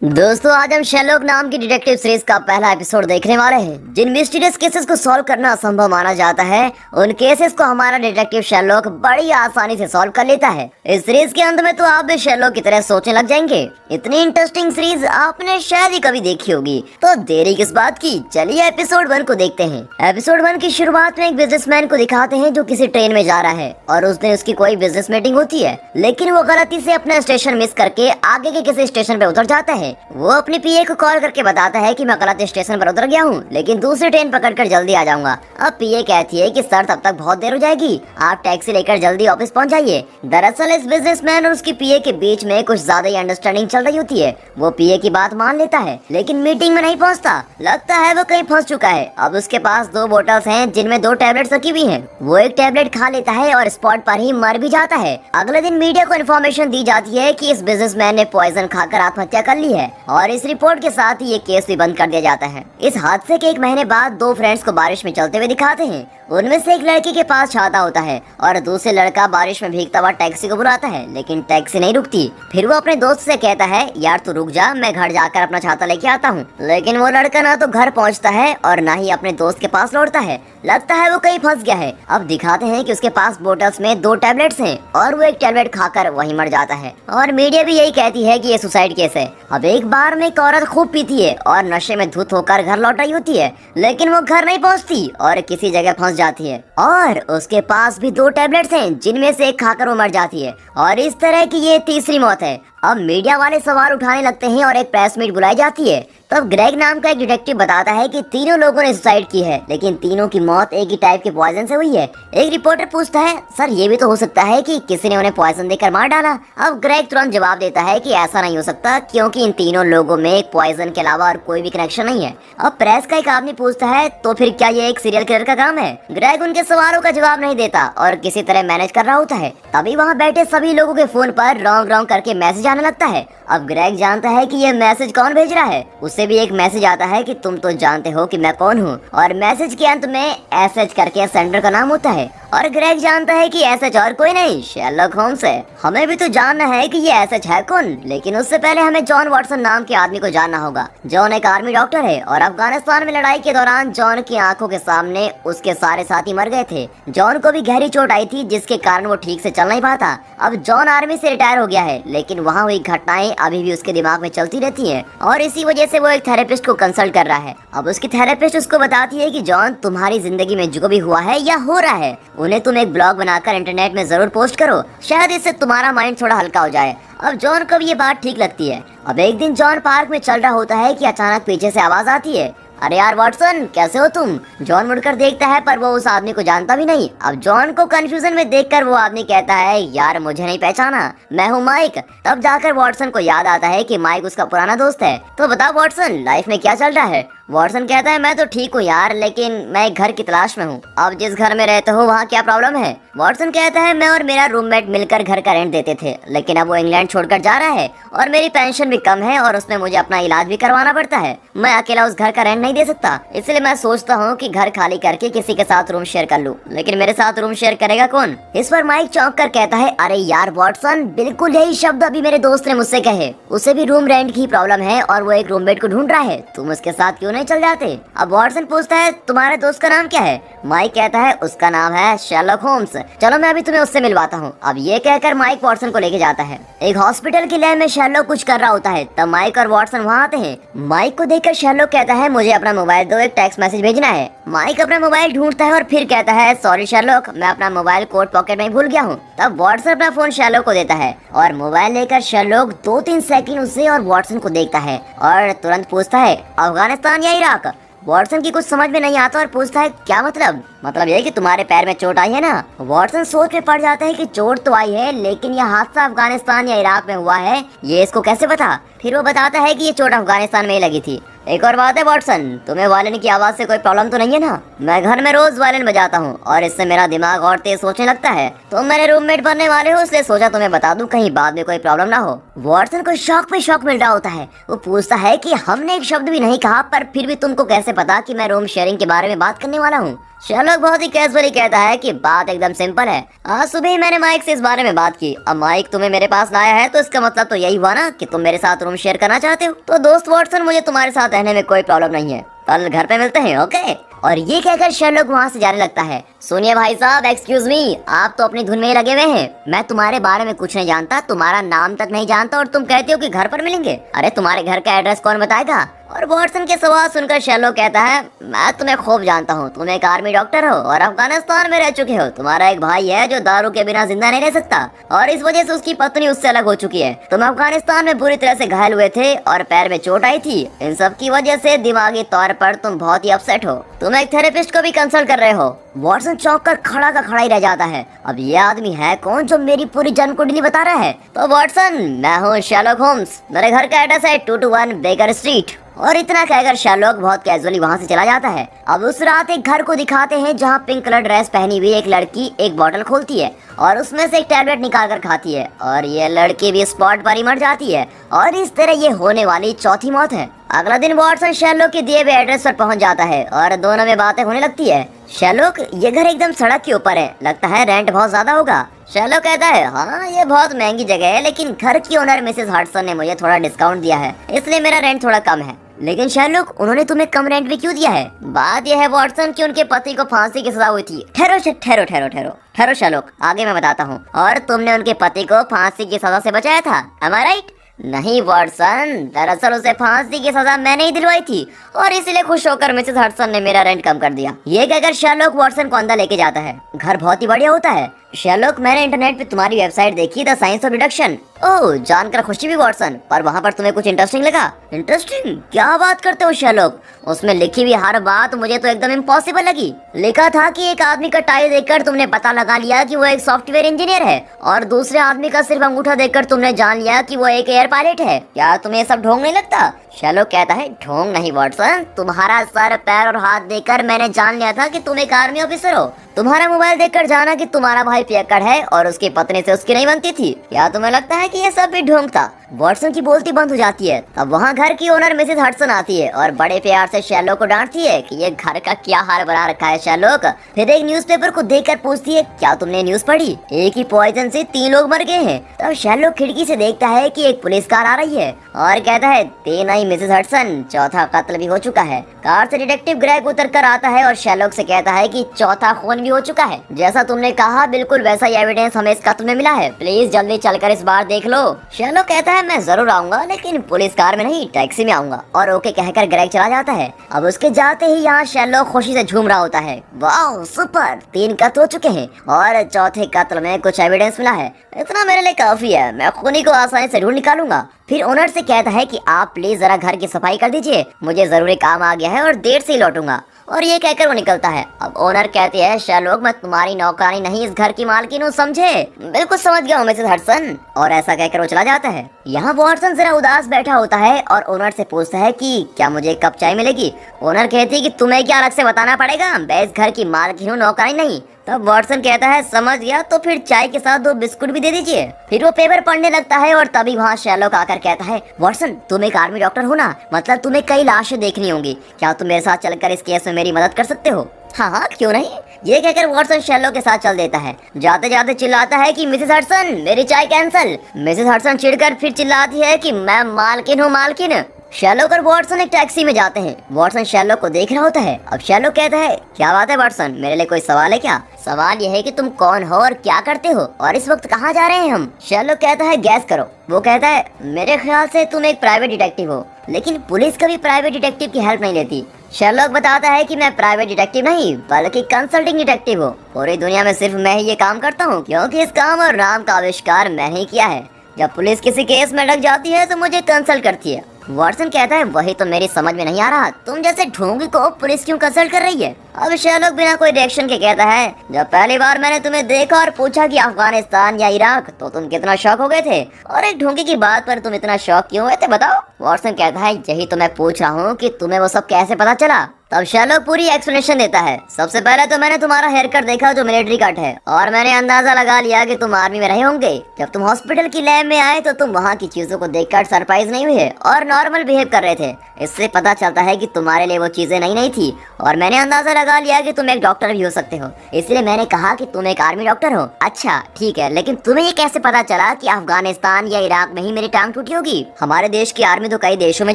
दोस्तों आज हम शेरलॉक नाम की डिटेक्टिव सीरीज का पहला एपिसोड देखने वाले हैं। जिन मिस्टीरियस केसेस को सॉल्व करना असंभव माना जाता है उन केसेस को हमारा डिटेक्टिव शेरलॉक बड़ी आसानी से सॉल्व कर लेता है। इस सीरीज के अंत में तो आप भी शेरलॉक की तरह सोचने लग जाएंगे। इतनी इंटरेस्टिंग सीरीज आपने शायद ही कभी देखी होगी, तो देरी किस बात की, चलिए एपिसोड 1 को देखते हैं। एपिसोड 1 की शुरुआत में एक बिजनेसमैन को दिखाते हैं जो किसी ट्रेन में जा रहा है और उस दिन उसकी कोई बिजनेस मीटिंग होती है, लेकिन वो गलती से अपना स्टेशन मिस करके आगे के किसी स्टेशन पे उतर जाता है। वो अपनी पीए को कॉल करके बताता है कि मैं गलत स्टेशन पर उतर गया हूँ, लेकिन दूसरी ट्रेन पकड़कर जल्दी आ जाऊंगा। अब पीए कहती है कि सर तब तक बहुत देर हो जाएगी, आप टैक्सी लेकर जल्दी ऑफिस पहुँच जाइए। दरअसल इस बिजनेसमैन और उसकी पीए के बीच में कुछ ज्यादा ही अंडरस्टैंडिंग चल रही होती है। वो पीए की बात मान लेता है लेकिन मीटिंग में नहीं पहुँचता। लगता है वो कहीं फंस चुका है। अब उसके पास 2 बोतल्स हैं जिनमें 2 टैबलेट्स रखी हुई हैं। वो एक टैबलेट खा लेता है और स्पॉट पर ही मर भी जाता है। अगले दिन मीडिया को इन्फॉर्मेशन दी जाती है कि इस बिजनेसमैन ने पॉइजन खाकर आत्महत्या कर ली है और इस रिपोर्ट के साथ ही ये केस भी बंद कर दिया जाता है। इस हादसे के 1 महीने बाद 2 फ्रेंड्स को बारिश में चलते हुए दिखाते हैं। उनमें से एक लड़की के पास छाता होता है और दूसरे लड़का बारिश में भीगता हुआ टैक्सी को बुलाता है, लेकिन टैक्सी नहीं रुकती। फिर वो अपने दोस्त से कहता है, यार तू रुक जा, मैं घर जाकर अपना छाता लेके आता हूँ। लेकिन वो लड़का ना तो घर पहुँचता है और ना ही अपने दोस्त के पास लौटता है। लगता है वो कहीं फंस गया है। अब दिखाते हैं कि उसके पास बोतल्स में 2 टैबलेट्स हैं और वो एक टैबलेट खाकर वहीं मर जाता है। और मीडिया भी यही कहती है कि ये सुसाइड केस है। अब एक बार में एक औरत खूब पीती है और नशे में धुत होकर घर लौट रही होती है, लेकिन वो घर नहीं पहुंचती और किसी जगह फंस जाती है और उसके पास भी 2 टैबलेट्स हैं जिनमें से एक खाकर वो मर जाती है और इस तरह की ये तीसरी मौत है। अब मीडिया वाले सवाल उठाने लगते हैं और एक प्रेस मीट बुलाई जाती है। तब ग्रेग नाम का एक डिटेक्टिव बताता है कि तीनों लोगों ने सुसाइड की है, लेकिन तीनों की मौत एक ही टाइप के पॉइजन से हुई है। एक रिपोर्टर पूछता है, सर ये भी तो हो सकता है कि किसी ने उन्हें पॉइजन देकर मार डाला। अब ग्रेग तुरंत जवाब देता है कि ऐसा नहीं हो सकता, क्योंकि इन तीनों लोगों में एक पॉइजन के अलावा और कोई भी कनेक्शन नहीं है। अब प्रेस का एक आदमी पूछता है, तो फिर क्या ये एक सीरियल किलर का काम है? ग्रेग उनके सवालों का जवाब नहीं देता और किसी तरह मैनेज कर रहा होता है। तभी वहाँ बैठे सभी लोगों के फोन पर रॉन्ग रॉन्ग करके मैसेज आने लगता है। अब ग्रेग जानता है कि ये मैसेज कौन भेज रहा है। उससे भी एक मैसेज आता है कि तुम तो जानते हो कि मैं कौन हूँ, और मैसेज के अंत में एसएच करके सेंडर का नाम होता है। और ग्रेग जानता है कि एसएच और कोई नहीं, शेरलॉक होम्स है। हमें भी तो जानना है कि ये एसएच है कौन, लेकिन उससे पहले हमें जॉन वाटसन नाम के आदमी को जानना होगा। जॉन एक आर्मी डॉक्टर है और अफगानिस्तान में लड़ाई के दौरान जॉन की आंखों के सामने उसके सारे साथी मर गए थे। जॉन को भी गहरी चोट आई थी जिसके कारण वो ठीक से चल नहीं पाता। अब जॉन आर्मी से रिटायर हो गया है, लेकिन वहाँ हुई घटनाएं अभी भी उसके दिमाग में चलती रहती हैं और इसी वजह से वो एक थेरेपिस्ट को कंसल्ट कर रहा है। अब उसकी थेरेपिस्ट उसको बताती है कि जॉन, तुम्हारी जिंदगी में जो भी हुआ है या हो रहा है उन्हें तुम एक ब्लॉग बनाकर इंटरनेट में जरूर पोस्ट करो, शायद इससे तुम्हारा माइंड थोड़ा हल्का हो जाए। अब जॉन को भी ये बात ठीक लगती है। अब एक दिन जॉन पार्क में चल रहा होता है कि अचानक पीछे से आवाज आती है, अरे यार वाटसन, कैसे हो तुम? जॉन मुड़कर देखता है पर वो उस आदमी को जानता भी नहीं। अब जॉन को कंफ्यूजन में देखकर वो आदमी कहता है, यार मुझे नहीं पहचाना, मैं हूँ माइक। तब जाकर वाटसन को याद आता है कि माइक उसका पुराना दोस्त है। तो बताओ वाटसन, लाइफ में क्या चल रहा है? वाटसन कहता है, मैं तो ठीक हूँ यार, लेकिन मैं एक घर की तलाश में हूँ। अब जिस घर में रहते हो वहाँ क्या प्रॉब्लम है? वाटसन कहता है, मैं और मेरा रूममेट मिलकर घर का रेंट देते थे, लेकिन अब वो इंग्लैंड छोड़कर जा रहा है और मेरी पेंशन भी कम है और उसमें मुझे अपना इलाज भी करवाना पड़ता है। मैं अकेला उस घर का रेंट नहीं दे सकता, इसलिए मैं सोचता हूँ कि घर खाली करके किसी के साथ रूम शेयर कर लूँ, लेकिन मेरे साथ रूम शेयर करेगा कौन? इस पर माइक चौंक कर कहता है, अरे यार वाटसन, बिल्कुल यही शब्द अभी मेरे दोस्त ने मुझसे कहे। उसे भी रूम रेंट की प्रॉब्लम है और वो एक रूममेट को ढूंढ रहा है, तुम उसके साथ क्यों नहीं चल जाते? अब वाटसन पूछता है, तुम्हारे दोस्त का नाम क्या है? माइक कहता है, उसका नाम है शेरलॉक होम्स, चलो मैं अभी तुम्हें उससे मिलवाता हूँ। अब ये कहकर माइक वाटसन को लेके जाता है। एक हॉस्पिटल की लैब में शेरलॉक कुछ कर रहा होता है, तब माइक और वाटसन वहाँ आते हैं। माइक को देखकर शेरलॉक कहता है, मुझे अपना मोबाइल दो, एक टेक्स्ट मैसेज भेजना है। माइक अपना मोबाइल ढूंढता है और फिर कहता है, सॉरी शेरलॉक, मैं अपना मोबाइल कोट पॉकेट में भूल गया हूँ। तब वाटसन अपना फोन शेरलॉक को देता है और मोबाइल लेकर शेरलॉक 2-3 सेकंड उसे और वाटसन को देखता है और तुरंत पूछता है, अफगानिस्तान या इराक? वाटसन की कुछ समझ में नहीं आता और पूछता है, क्या मतलब? मतलब ये कि तुम्हारे पैर में चोट आई है ना? वाटसन सोच में पड़ जाता है कि चोट तो आई है, लेकिन यह हादसा अफगानिस्तान या इराक में हुआ है, ये इसको कैसे पता? फिर वो बताता है कि ये चोट अफगानिस्तान में ही लगी थी। एक और बात है वाटसन, तुम्हें वायलिन की आवाज से कोई प्रॉब्लम तो नहीं है ना? मैं घर में रोज वायलिन बजाता हूँ और इससे मेरा दिमाग और तेज सोचने लगता है। तुम मेरे रूममेट बनने वाले हो, इसलिए सोचा तुम्हें बता दूं, कहीं बाद में कोई प्रॉब्लम ना हो। वाटसन को शौक पे शौक मिल रहा होता है। वो पूछता है कि हमने एक शब्द भी नहीं कहा, पर फिर भी तुमको कैसे पता कि मैं रूम शेयरिंग के बारे में बात करने वाला हूँ? शेरलॉक बहुत ही कैजुअली कहता है कि बात एकदम सिंपल है। आज सुबह ही मैंने माइक से इस बारे में बात की। अब माइक तुम्हें मेरे पास लाया है तो इसका मतलब तो यही हुआ ना कि तुम मेरे साथ रूम शेयर करना चाहते हो। तो दोस्त वॉटसन, मुझे तुम्हारे साथ रहने में कोई प्रॉब्लम नहीं है, कल घर पे मिलते हैं, ओके? और ये कहकर शेरलॉक वहाँ से जाने लगता है। सुनिए भाई साहब, एक्सक्यूज मी, आप तो अपनी धुन में ही लगे हुए हैं। मैं तुम्हारे बारे में कुछ नहीं जानता, तुम्हारा नाम तक नहीं जानता, और तुम कहते हो कि घर पर मिलेंगे। अरे तुम्हारे घर का एड्रेस कौन बताएगा? और वॉटसन के सवाल सुनकर शेरलॉक कहता है, मैं तुम्हें खूब जानता हूँ, तुम एक आर्मी डॉक्टर हो और अफगानिस्तान में रह चुके हो। तुम्हारा एक भाई है जो दारू के बिना जिंदा नहीं रह सकता और इस वजह से उसकी पत्नी उससे अलग हो चुकी है। तुम अफगानिस्तान में बुरी तरह से घायल हुए थे और पैर में चोट आई थी। इन सब की वजह से दिमागी तौर पर तुम बहुत ही अपसेट हो। तुम एक थेरेपिस्ट को भी कंसल्ट कर रहे हो। वॉटसन चौंक कर खड़ा का खड़ा ही रह जाता है। अब ये आदमी है कौन जो मेरी पूरी जन्म कुंडली बता रहा है? तो वॉटसन, मैं हूँ शेरलॉक होम्स, मेरे घर का एड्रेस है 221 बेकर स्ट्रीट। और इतना कहकर शेरलॉक बहुत कैजुअली वहाँ से चला जाता है। अब उस रात एक घर को दिखाते हैं जहाँ पिंक कलर ड्रेस पहनी हुई एक लड़की एक बोतल खोलती है और उसमें से एक टैबलेट निकाल कर खाती है और ये लड़की भी स्पॉट पर ही मर जाती है और इस तरह ये होने वाली चौथी मौत है। अगला दिन वॉटसन शेरलॉक के दिए हुए एड्रेस पर पहुंच जाता है और दोनों में बातें होने लगती है। शेरलॉक, ये घर एकदम सड़क के ऊपर है, लगता है रेंट बहुत ज्यादा होगा। शेरलॉक कहता है, हाँ ये बहुत महंगी जगह है, लेकिन घर की ओनर मिसेस हडसन ने मुझे थोड़ा डिस्काउंट दिया है, इसलिए मेरा रेंट थोड़ा कम है। लेकिन शेरलॉक, उन्होंने तुम्हें कम रेंट भी क्यों दिया है? बात यह है वॉटसन कि उनके पति को फांसी की सजा हुई थी। ठहरो शेरलॉक, आगे मैं बताता हूँ। और तुमने उनके पति को फांसी की सजा से बचाया था, am I right? नहीं वॉटसन, दरअसल उसे फांसी की सजा मैंने ही दिलवाई थी और इसीलिए खुश होकर मिसेस हडसन ने मेरा रेंट कम कर दिया। ये कहकर शेरलॉक वॉटसन को अंदर लेके जाता है। घर बहुत ही बढ़िया होता है। शेरलॉक, मैंने इंटरनेट पे तुम्हारी वेबसाइट देखी, द साइंस ऑफ डिडक्शन। ओह, जानकर खुशी हुई वॉटसन, पर वहाँ पर तुम्हें कुछ इंटरेस्टिंग लगा? इंटरेस्टिंग? क्या बात करते हो शेरलॉक? उसमें लिखी हुई हर बात मुझे तो एकदम इम्पॉसिबल लगी। लिखा था कि एक आदमी का टाई देखकर तुमने पता लगा लिया कि वो एक सॉफ्टवेयर इंजीनियर है और दूसरे आदमी का सिर्फ अंगूठा देखकर तुमने जान लिया कि वो एक एयर पायलट है। क्या तुम्हें सब ढोंग नहीं लगता? शेरलॉक कहता है, ढोंग नहीं वॉटसन, तुम्हारा सर पैर और हाथ देखकर मैंने जान लिया था कि तुम एक आर्मी ऑफिसर हो। तुम्हारा मोबाइल देखकर जाना कि तुम्हारा भाई पियक्कड़ है और उसकी पत्नी से उसकी नहीं बनती थी। क्या तुम्हें लगता है कि ये सब भी ढोंग था? वॉटसन की बोलती बंद हो जाती है। तब वहाँ घर की ओनर मिसेस हडसन आती है और बड़े प्यार से शेरलॉक को डांटती है कि ये घर का क्या हाल बना रखा है शेरलॉक। फिर एक न्यूज़पेपर को देखकर पूछती है, क्या तुमने न्यूज़ पढ़ी? एक ही पॉइजन से 3 लोग मर गए हैं। तब शेरलॉक खिड़की से देखता है कि एक पुलिस कार आ रही है और कहता है, 3 आई मिसेस हडसन, चौथा कत्ल भी हो चुका है। कार से डिटेक्टिव ग्रेग उतर कर आता है और शेरलॉक से कहता है कि चौथा खून भी हो चुका है। जैसा तुमने कहा बिल्कुल वैसा ही एविडेंस हमें इस कत्ल में मिला है, प्लीज जल्दी चलकर इस बार देख लो। शेरलॉक कहता है, मैं जरूर आऊंगा, लेकिन पुलिस कार में नहीं, टैक्सी में आऊंगा। और ओके कहकर ग्रेग चला जाता है। अब उसके जाते ही यहाँ शेरलॉक खुशी से झूम रहा होता है। वाह सुपर, 3 कत्ल हो चुके हैं और चौथे कत्ल में कुछ एविडेंस मिला है। इतना मेरे लिए काफी है, मैं खूनी को आसानी से ढूंढ निकालूंगा। फिर ओनर से कहता है कि आप प्लीज जरा घर की सफाई कर दीजिए, मुझे जरूरी काम आ गया है और देर से ही लौटूंगा। और ये कहकर वो निकलता है। अब ओनर कहती है, शेरलॉक, मैं तुम्हारी नौकरानी नहीं, इस घर की मालकिन हूँ, समझे? बिल्कुल समझ गया हूँ मिसेस हडसन। और ऐसा कहकर वो चला जाता है। यहाँ वॉटसन जरा उदास बैठा होता है और ओनर से पूछता है कि क्या मुझे एक कप चाय मिलेगी? ओनर कहती है कि तुम्हें क्या अलग से बताना पड़ेगा, मैं इस घर की मालकिन हूँ, नौकरानी नहीं। तब वॉटसन कहता है, समझ गया, तो फिर चाय के साथ 2 बिस्कुट भी दे दीजिए। फिर वो पेपर पढ़ने लगता है और तभी वहाँ शेरलॉक आकर कहता है, वॉटसन, तुम एक आर्मी डॉक्टर हो ना, मतलब तुम्हें कई लाशें देखनी होंगी, क्या तुम मेरे साथ चलकर इस केस में मेरी मदद कर सकते हो? हाँ हाँ, क्यों नहीं। ये कहकर वॉटसन शेरलॉक के साथ चल देता है। जाते जाते चिल्लाता है कि मिसेस हडसन, मेरी चाय कैंसल। मिसेस हडसन चिढ़कर फिर चिल्लाती है कि मैं मालकिन हूँ, मालकिन। शेरलॉक और वॉटसन एक टैक्सी में जाते हैं। वॉटसन शेरलॉक को देख रहा होता है। अब शेरलॉक कहता है, क्या बात है वॉटसन, मेरे लिए कोई सवाल है क्या? सवाल यह है कि तुम कौन हो और क्या करते हो और इस वक्त कहाँ जा रहे हैं हम? शेरलॉक कहता है, गैस करो। वो कहता है, मेरे ख्याल से तुम एक प्राइवेट डिटेक्टिव हो, लेकिन पुलिस कभी प्राइवेट डिटेक्टिव की हेल्प नहीं लेती। शेरलॉक बताता है कि मैं प्राइवेट डिटेक्टिव नहीं बल्कि कंसल्टिंग डिटेक्टिव हूँ। पूरी दुनिया में सिर्फ मैं ही ये काम करता हूँ, क्योंकि इस काम और नाम का आविष्कार मैंने ही किया है। जब पुलिस किसी केस में लग जाती है तो मुझे कंसल्ट करती है। वॉटसन कहता है, वही तो मेरी समझ में नहीं आ रहा, तुम जैसे ढोंगी को पुलिस क्यों कंसल्ट कर रही है? अब शेरलॉक बिना कोई रिएक्शन के कहता है, जब पहली बार मैंने तुम्हें देखा और पूछा कि अफगानिस्तान या इराक, तो तुम कितना शॉक हो गए थे, और एक ढोंगी की बात पर तुम इतना शॉक क्यों हुए थे, बताओ? वॉटसन कहता है, यही तो मैं पूछ रहा हूँ कि तुम्हें वो सब कैसे पता चला? तब शेरलॉक पूरी एक्सप्लेनेशन देता है। सबसे पहले तो मैंने तुम्हारा हेयर कट देखा जो मिलिट्री कट है, और मैंने अंदाजा लगा लिया कि तुम आर्मी में रहे होंगे। जब तुम हॉस्पिटल की लैब में आए तो तुम वहाँ की चीजों को देखकर सरप्राइज नहीं हुए और नॉर्मल बिहेव कर रहे थे। इससे पता चलता है कि तुम्हारे लिए वो चीजें नई नहीं थी, और मैंने अंदाजा लगा लिया कि तुम एक डॉक्टर भी हो सकते हो, इसलिए मैंने कहा कि तुम एक आर्मी डॉक्टर हो। अच्छा ठीक है, लेकिन तुम्हें ये कैसे पता चला कि अफगानिस्तान या इराक में ही मेरी टांग टूटी होगी? हमारे देश की आर्मी तो कई देशों में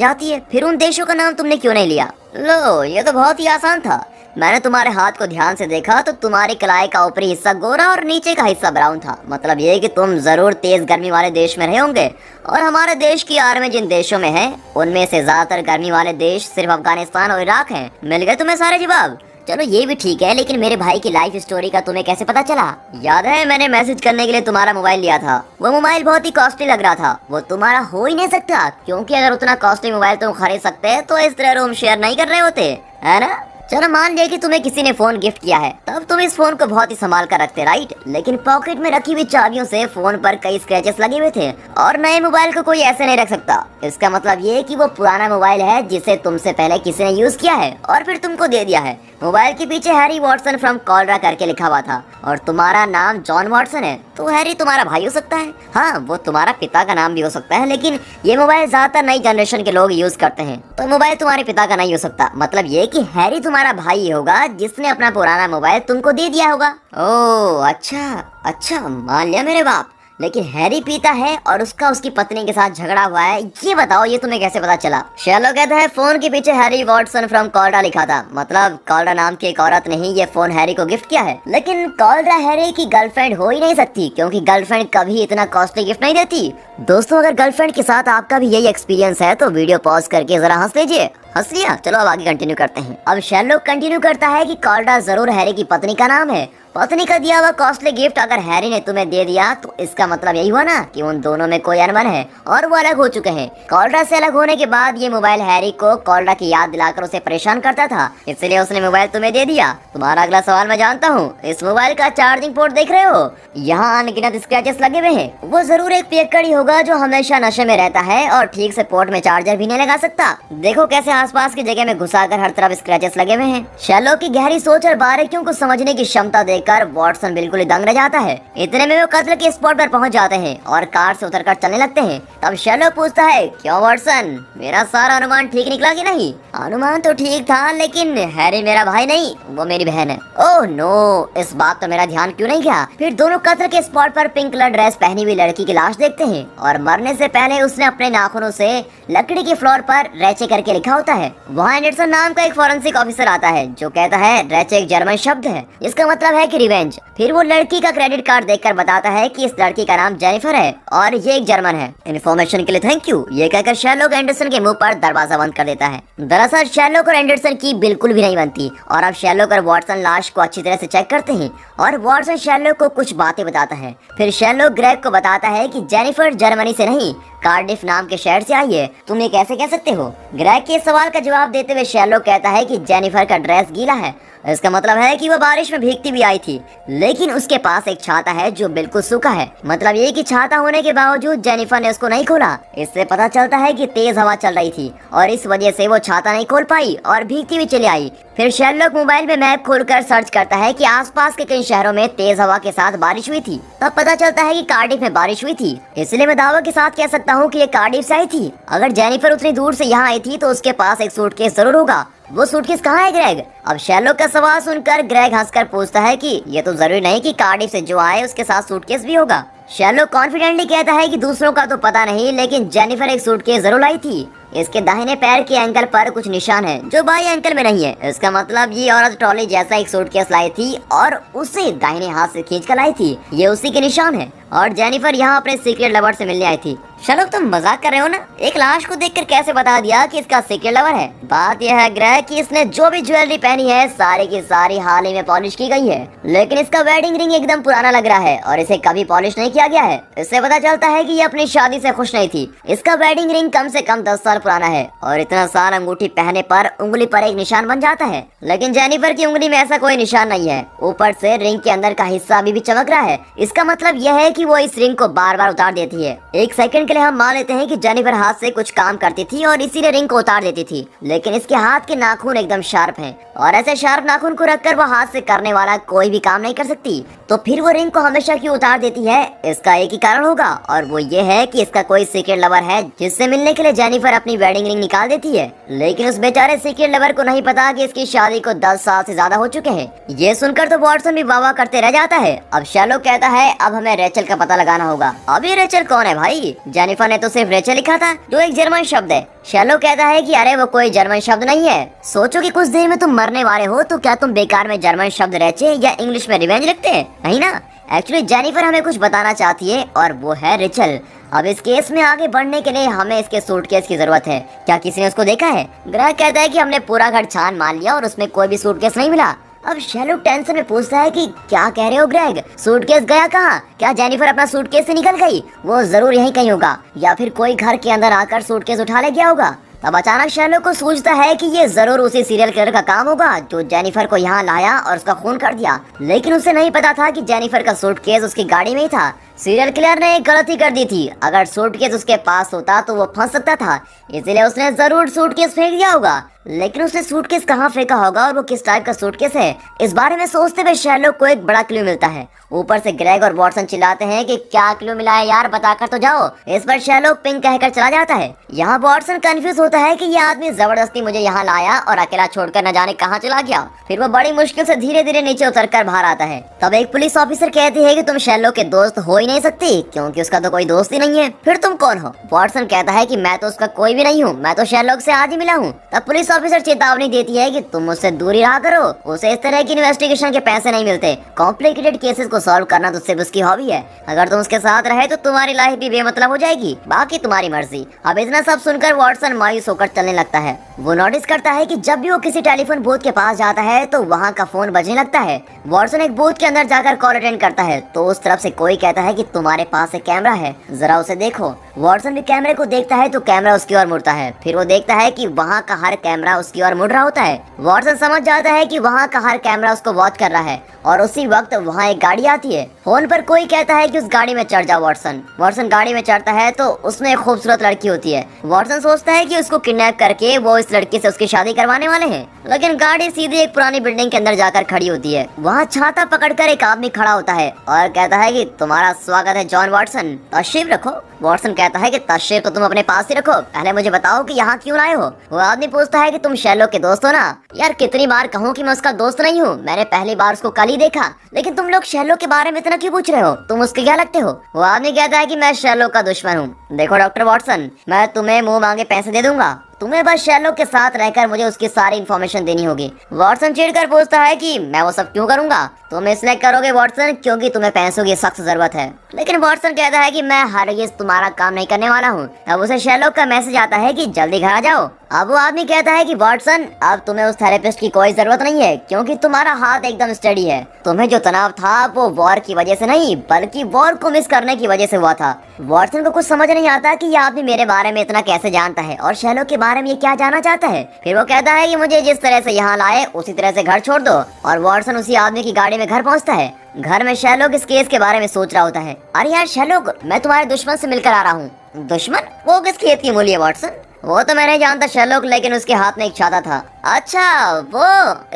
जाती है, फिर उन देशों का नाम तुमने क्यों नहीं लिया? लो, ये तो बहुत ही आसान था। मैंने तुम्हारे हाथ को ध्यान से देखा तो तुम्हारी कलाई का ऊपरी हिस्सा गोरा और नीचे का हिस्सा ब्राउन था। मतलब ये कि तुम जरूर तेज गर्मी वाले देश में रहे होंगे, और हमारे देश की आर्मी जिन देशों में है उनमें से ज्यादातर गर्मी वाले देश सिर्फ अफगानिस्तान और इराक हैं। मिल गए तुम्हें सारे जवाब? चलो ये भी ठीक है, लेकिन मेरे भाई की लाइफ स्टोरी का तुम्हें कैसे पता चला? याद है मैंने मैसेज करने के लिए तुम्हारा मोबाइल लिया था। वो मोबाइल बहुत ही कॉस्टली लग रहा था, वो तुम्हारा हो ही नहीं सकता, क्योंकि अगर उतना कॉस्टली मोबाइल तुम खरीद सकते तो इस तरह रूम शेयर नहीं कर रहे होते, है ना? चलो मान लिया कि तुम्हें किसी ने फोन गिफ्ट किया है, तब तुम इस फोन को बहुत ही संभाल कर रखते, राइट? लेकिन पॉकेट में रखी हुई चाबियों से फोन पर कई स्क्रैचेस लगे हुए थे, और नए मोबाइल को कोई ऐसे नहीं रख सकता। इसका मतलब ये कि वो पुराना मोबाइल है जिसे तुमसे पहले किसी ने यूज किया है और फिर तुमको दे दिया है। मोबाइल के पीछे हैरी वॉटसन फ्रॉम कॉलरा करके लिखा हुआ था, और तुम्हारा नाम जॉन वॉटसन है, तो हैरी तुम्हारा भाई हो सकता है। हाँ, वो तुम्हारा पिता का नाम भी हो सकता है, लेकिन ये मोबाइल ज्यादातर नई जनरेशन के लोग यूज करते हैं, तो मोबाइल तुम्हारे पिता का नहीं हो सकता। मतलब ये कि हैरी तुम्हारा भाई होगा जिसने अपना पुराना मोबाइल तुमको दे दिया होगा। ओह अच्छा, मान लिया मेरे बाप। लेकिन हैरी पीता है और उसका उसकी पत्नी के साथ झगड़ा हुआ है, ये बताओ ये तुम्हें कैसे पता चला? शेरलॉक कहता है फोन के पीछे हैरी वॉटसन फ्रॉम कॉलरा लिखा था, मतलब कॉलरा नाम की एक औरत ने ही ये फोन हैरी को गिफ्ट किया है। लेकिन कॉलरा हैरी की गर्लफ्रेंड हो ही नहीं सकती, क्योंकि गर्लफ्रेंड कभी इतना कॉस्टली गिफ्ट नहीं देती। दोस्तों, अगर गर्लफ्रेंड के साथ आपका भी यही एक्सपीरियंस है तो वीडियो पॉज करके जरा हंस लीजिए। हंस लिया? चलो अब आगे कंटिन्यू करते हैं। अब शेरलॉक कंटिन्यू करता है कि कॉलरा जरूर हैरी की पत्नी का नाम है। पत्नी का दिया हुआ कॉस्टली गिफ्ट अगर हैरी ने तुम्हें दे दिया तो इसका मतलब यही हुआ ना कि उन दोनों में कोई अनबन है और वो अलग हो चुके हैं। कॉलरा से अलग होने के बाद ये मोबाइल हैरी को कॉलरा की याद दिलाकर उसे परेशान करता था, इसलिए उसने मोबाइल तुम्हें दे दिया। तुम्हारा अगला सवाल मैं जानता हूँ। इस मोबाइल का चार्जिंग पोर्ट देख रहे हो? यहाँ अनगिनत स्क्रैचेस लगे हुए हैं। वो जरूर एक पियक्कड़ ही होगा जो हमेशा नशे में रहता है और ठीक से पोर्ट में चार्जर भी नहीं लगा सकता। देखो कैसे आसपास की जगह में घुसाकर हर तरफ स्क्रैचेस लगे हुए हैं। शेरलॉक की गहरी सोच और बारीकियों को समझने की क्षमता देखकर वॉटसन बिल्कुल ही दंग रह जाता है। इतने में वो कत्ल के स्पॉट पर पहुंच जाते हैं और कार से उतरकर चलने लगते हैं। तब शेरलॉक पूछता है, क्यों वॉटसन, मेरा सारा अनुमान ठीक निकला कि नहीं? अनुमान तो ठीक था, लेकिन हैरी मेरा भाई नहीं, वो मेरी बहन है। ओह नो, इस बात तो मेरा ध्यान क्यों नहीं गया? फिर दोनों कत्ल के स्पॉट पर पिंक कलर ड्रेस पहनी हुई लड़की की लाश देखते हैं, और मरने से पहले उसने अपने नाखूनों से लकड़ी के फ्लोर पर रैचे करके लिखा होता है। वहाँ एंडरसन नाम का एक फॉरेंसिक ऑफिसर आता है जो कहता है रैचे एक जर्मन शब्द है, इसका मतलब है कि रिवेंज। फिर वो लड़की का क्रेडिट कार्ड देखकर बताता है कि इस लड़की का नाम जेनिफर है और ये एक जर्मन है। इन्फॉर्मेशन के लिए थैंक यू, ये कहकर शेरलॉक एंडरसन के मुंह पर दरवाजा बंद कर देता है। दरअसल शेरलॉक और एंडरसन की बिल्कुल भी नहीं बनती, और अब शेरलॉक और वॉटसन लाश को अच्छी तरह से चेक करते हैं, और वॉटसन शेरलॉक को कुछ बातें बताता है। फिर शेरलॉक ग्रेग को बताता है कि जेनिफर जर्मनी से नहीं, कार्डिफ नाम के शहर से आई है। तुम ये कैसे कह सकते हो? ग्रेग के सवाल का जवाब देते हुए शेरलॉक कहता है कि जेनिफर का ड्रेस गीला है, इसका मतलब है कि वो बारिश में भीगती भी आई थी, लेकिन उसके पास एक छाता है जो बिल्कुल सूखा है। मतलब ये कि छाता होने के बावजूद जेनिफर ने उसको नहीं खोला। इससे पता चलता है कि तेज हवा चल रही थी और इस वजह से वो छाता नहीं खोल पाई और भीगती हुई चली आई। फिर शेरलॉक मोबाइल में मैप खोलकर सर्च करता है कि आसपास के कई शहरों में तेज हवा के साथ बारिश हुई थी। तब पता चलता है कि कार्डिफ में बारिश हुई थी, इसलिए मैं दावा के साथ कह सकता हूँ कि ये कार्डिफ से आई थी। अगर जेनिफर उतनी दूर से यहाँ आई थी तो उसके पास एक सूटकेस जरूर होगा। वो सूटकेस कहाँ है ग्रेग? अब शेरलॉक का सवाल सुनकर ग्रेग हंसकर पूछता है कि ये तो जरूरी नहीं कि कार्डिफ से जो आए उसके साथ सूटकेस भी होगा। शेरलॉक कॉन्फिडेंटली कहता है कि दूसरों का तो पता नहीं, लेकिन जेनिफर एक सूटकेस जरूर लाई थी। इसके दाहिने पैर के एंकल पर कुछ निशान है जो बाएं एंकल में नहीं है। इसका मतलब ये औरत ट्रॉली जैसा एक सूटकेस लाई थी और उसे दाहिने हाथ से खींच कर लाई थी। ये उसी के निशान है, और जेनिफर यहाँ अपने सीक्रेट लवर से मिलने आई थी। शेरलॉक तुम मजाक कर रहे हो ना? एक लाश को देखकर कैसे बता दिया कि इसका सीक्रेट लवर है? बात यह है ग्रेग कि इसने जो भी ज्वेलरी पहनी है सारी की सारी हाल ही में पॉलिश की गई है, लेकिन इसका वेडिंग रिंग एकदम पुराना लग रहा है और इसे कभी पॉलिश नहीं किया गया है। इससे पता चलता है कि ये अपनी शादी से खुश नहीं थी। इसका वेडिंग रिंग कम से कम 10 साल पुराना है और इतना साल अंगूठी पहनने पर उंगली पर एक निशान बन जाता है, लेकिन जेनिफर की उंगली में ऐसा कोई निशान नहीं है। ऊपर से रिंग के अंदर का हिस्सा अभी भी चमक रहा है। इसका मतलब यह है कि वो इस रिंग को बार बार उतार देती है। एक सेकंड के लिए हम मान लेते हैं कि जेनिफर हाथ से कुछ काम करती थी और इसीलिए रिंग को उतार देती थी, लेकिन इसके हाथ के नाखून एकदम शार्प हैं और ऐसे शार्प नाखून को रखकर वो हाथ से करने वाला कोई भी काम नहीं कर सकती। तो फिर वो रिंग को हमेशा क्यों उतार देती है? इसका एक ही कारण होगा और वो ये है कि इसका कोई सीक्रेट लवर है जिससे मिलने के लिए जेनिफर अपनी वेडिंग रिंग निकाल देती है। लेकिन उस बेचारे सीक्रेट लवर को नहीं पता कि इसकी शादी को 10 साल से ज्यादा हो चुके हैं। ये सुनकर तो वॉटसन भी वाह करते रह जाता है। अब शैरलॉक कहता है अब हमें रेचल का पता लगाना होगा। अब ये रेचल कौन है भाई? जेनिफर ने तो सिर्फ रेचल लिखा था जो एक जर्मन शब्द है। शैरलॉक कहता है कि अरे वो कोई जर्मन शब्द नहीं है। सोचो कि कुछ देर में तुम मरने वाले हो तो क्या तुम बेकार में जर्मन शब्द रेचे या इंग्लिश में रिवेंज लिखते हैं? नहीं ना। एक्चुअली जेनिफर हमें कुछ बताना चाहती है और वो है रेचल। अब इस केस में आगे बढ़ने के लिए हमें इसके सूटकेस की जरूरत है। क्या किसी ने उसको देखा है? ग्रेग कहता है कि हमने पूरा घर छान मान लिया और उसमें कोई भी सूटकेस नहीं मिला। अब शैरलॉक टेंशन में पूछता है कि क्या कह रहे हो ग्रेग, सूटकेस गया कहाँ? क्या जेनिफर अपना सूटकेस से निकल गई? वो जरूर यहीं कहीं होगा या फिर कोई घर के अंदर आकर सूटकेस उठा ले गया होगा। तब अचानक शैरलॉक को सूझता है कि ये जरूर उसी सीरियल किलर का काम होगा जो जेनिफर को यहाँ लाया और उसका खून कर दिया। लेकिन उसे नहीं पता था कि जेनिफर का सूटकेस उसकी गाड़ी में ही था। सीरियल किलर ने एक गलती कर दी थी। अगर सूटकेस उसके पास होता तो वो फंस सकता था, इसलिए उसने जरूर सूटकेस फेंक दिया होगा। लेकिन उसने सूटकेस कहाँ फेंका होगा और वो किस टाइप का सूटकेस है, इस बारे में सोचते हुए शैरलॉक को एक बड़ा क्लू मिलता है। ऊपर से ग्रेग और वॉटसन चिल्लाते हैं कि क्या क्लू मिला है यार, बताकर तो जाओ। इस पर शैरलॉक पिंक कहकर चला जाता है। यहाँ वॉटसन कंफ्यूज होता है कि ये आदमी जबरदस्ती मुझे यहाँ लाया और अकेला छोड़कर न जाने कहाँ चला गया। फिर वो बड़ी मुश्किल से धीरे धीरे नीचे उतरकर बाहर आता है। तब एक पुलिस ऑफिसर कहती है कि तुम शैरलॉक के दोस्त हो ही नहीं सकती क्योंकि उसका तो कोई दोस्त ही नहीं है। फिर तुम कौन हो? वॉटसन कहता है कि मैं तो उसका कोई भी नहीं हूँ, मैं तो शैरलॉक से आज ही मिला हूँ। तब पुलिस ऑफिसर चेतावनी देती है कि तुम मुझसे दूरी रहा करो, उसे इस तरह की इन्वेस्टिगेशन के पैसे नहीं मिलते। कॉम्प्लिकेटेड केसेस को सॉल्व करना तो सिर्फ उसकी हॉबी है। अगर तुम उसके साथ रहे तो तुम्हारी लाइफ भी बेमतलब हो जाएगी, बाकी तुम्हारी मर्जी। अब इतना सब सुनकर वॉटसन मायूस होकर चलने लगता है। वो नोटिस करता है कि जब भी वो किसी टेलीफोन बूथ के पास जाता है तो वहाँ का फोन बजने लगता है। वॉटसन एक बूथ के अंदर जाकर कॉल अटेंड करता है तो उस तरफ से कोई कहता है कि तुम्हारे पास एक कैमरा है, जरा उसे देखो। वॉटसन भी कैमरे को देखता है तो कैमरा उसकी ओर मुड़ता है। फिर वो देखता है कि वहाँ का हर कैमरा उसकी ओर मुड़ रहा होता है। वॉटसन समझ जाता है कि वहाँ का हर कैमरा उसको वॉच कर रहा है और उसी वक्त वहाँ एक गाड़ी आती है। फोन पर कोई कहता है कि उस गाड़ी में चढ़ जाओ वॉटसन। वॉटसन गाड़ी में चढ़ता है तो उसमें एक खूबसूरत लड़की होती है। वॉटसन सोचता है कि उसको किडनैप करके वो इस लड़की से उसकी शादी करवाने वाले हैं, लेकिन गाड़ी सीधे एक पुरानी बिल्डिंग के अंदर जाकर खड़ी होती है। वहाँ छाता पकड़कर एक आदमी खड़ा होता है और कहता है कि तुम्हारा स्वागत है जॉन वॉटसन, तशरीफ रखो। वॉटसन कहता है कि तशरीफ तो तुम अपने पास ही रखो, पहले मुझे बताओ कि यहाँ क्यों आए हो। वो आदमी पूछता है कि तुम शैरलॉक के दोस्त हो ना? यार कितनी बार कहूँ कि मैं उसका दोस्त नहीं हूँ, मैंने पहली बार उसको कल ही देखा, लेकिन तुम लोग शैरलॉक के बारे में इतना क्यों पूछ रहे हो? तुम उसके क्या लगते हो? वो आदमी कहता है कि मैं शैरलॉक का दुश्मन हूँ। देखो डॉक्टर वॉटसन, मैं तुम्हें मुंह मांगे पैसे दे दूंगा, तुम्हें बस शैरलॉक के साथ रहकर मुझे उसकी सारी इन्फॉर्मेशन देनी होगी। वॉटसन चिढ़कर पूछता है कि मैं वो सब क्यों करूंगा? तुम इसलिए करोगे वॉटसन क्योंकि तुम्हें पैसों की सख्त जरूरत है। लेकिन वॉटसन कहता है कि मैं हरगिज़ तुम्हारा काम नहीं करने वाला हूँ। अब उसे शैरलॉक का मैसेज आता है कि जल्दी घर आ जाओ। अब वो आदमी कहता है कि वॉटसन अब तुम्हें उस थेरेपिस्ट की कोई जरूरत नहीं है क्योंकि तुम्हारा हाथ एकदम स्टडी है। तुम्हें जो तनाव था वो वॉर की वजह से नहीं बल्कि वॉर को मिस करने की वजह से हुआ था। वॉटसन को कुछ समझ नहीं आता कि ये आदमी मेरे बारे में इतना कैसे जानता है और शैरलॉक के बारे में ये क्या जानना चाहता है। फिर वो कहता है कि मुझे जिस तरह से यहाँ लाए उसी तरह से घर छोड़ दो और वॉटसन उसी आदमी की गाड़ी में घर पहुँचता है। घर में शैरलॉक इस केस के बारे में सोच रहा होता है। अरे यार शैरलॉक, मैं तुम्हारे दुश्मन से मिलकर आ रहा हूँ। दुश्मन? वो किस खेत की मूली है वॉटसन? वो तो मैं नहीं जानता शैरलॉक, लेकिन उसके हाथ में एक छाता था। अच्छा, वो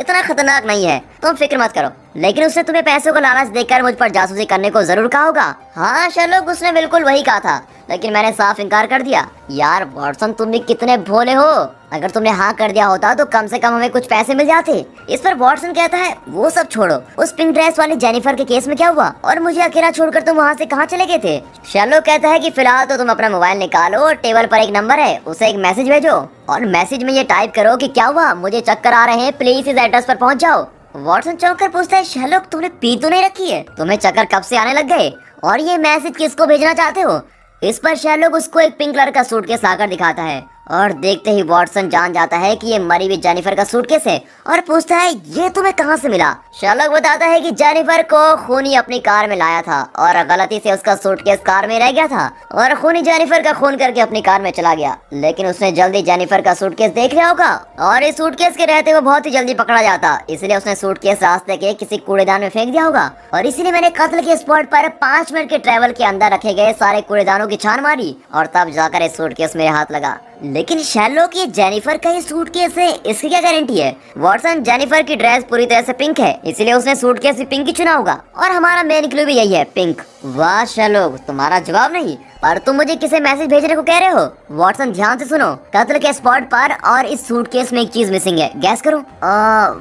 इतना खतरनाक नहीं है, तुम फिक्र मत करो। लेकिन उसने तुम्हें पैसों का लालच देकर मुझ पर जासूसी करने को जरूर कहा होगा। हाँ शैरलॉक, उसने बिल्कुल वही कहा था, लेकिन मैंने साफ इनकार कर दिया। यार वॉटसन, तुम भी कितने भोले हो। अगर तुमने हाँ कर दिया होता तो कम से कम हमें कुछ पैसे मिल जाते। इस पर वॉटसन कहता है वो सब छोड़ो, उस पिंक ड्रेस वाली जेनिफर के केस में क्या हुआ और मुझे अकेला छोड़कर तुम वहाँ से कहाँ चले गए थे? शैरलॉक कहता है कि फिलहाल तो तुम अपना मोबाइल निकालो और टेबल पर एक नंबर है, उसे एक मैसेज भेजो और मैसेज में ये टाइप करो कि क्या हुआ, मुझे चक्कर आ रहे हैं, प्लीज इस एड्रेस पर पहुँच जाओ। वॉटसन चौंक कर पूछता है शैरलॉक, तुमने पी तो नहीं रखी है? तुम्हें चक्कर कब से आने लग गए और ये मैसेज किसको भेजना चाहते हो? इस पर शैरलॉक उसको एक पिंक कलर का सूटकेस लाकर दिखाता है और देखते ही वॉटसन जान जाता है कि ये मरी हुई जेनिफर का सूटकेस है और पूछता है ये तुम्हें कहाँ से मिला। शर्लॉक बताता है कि जेनिफर को खूनी अपनी कार में लाया था और गलती से उसका सूटकेस कार में रह गया था और खूनी जेनिफर का खून करके अपनी कार में चला गया, लेकिन उसने जल्दी जेनिफर का सूटकेस देख लिया होगा और इस सूटकेस के रहते हुए बहुत ही जल्दी पकड़ा जाता, इसलिए उसने सूटकेस रास्ते के किसी कूड़ेदान में फेंक दिया होगा और इसीलिए मैंने कत्ल के स्पॉट पर 5 मिनट के ट्रैवल के अंदर रखे गए सारे कूड़ेदानों की छान मारी और तब जाकर इस सूटकेस मेरे हाथ लगा। लेकिन शर्लॉक ये जेनिफर का ही सूटकेस है, इसकी क्या गारंटी है? वॉटसन, जेनिफर की ड्रेस पूरी तरह से पिंक है, इसलिए उसने सूटकेस भी पिंक ही चुना होगा और हमारा मेन क्लू भी यही है, पिंक। वाह शर्लॉक, तुम्हारा जवाब नहीं, पर तुम मुझे किसे मैसेज भेजने को कह रहे हो? वॉटसन ध्यान से सुनो, कत्ल के स्पॉट पर और इस सूटकेस में एक चीज मिसिंग है, गैस करो।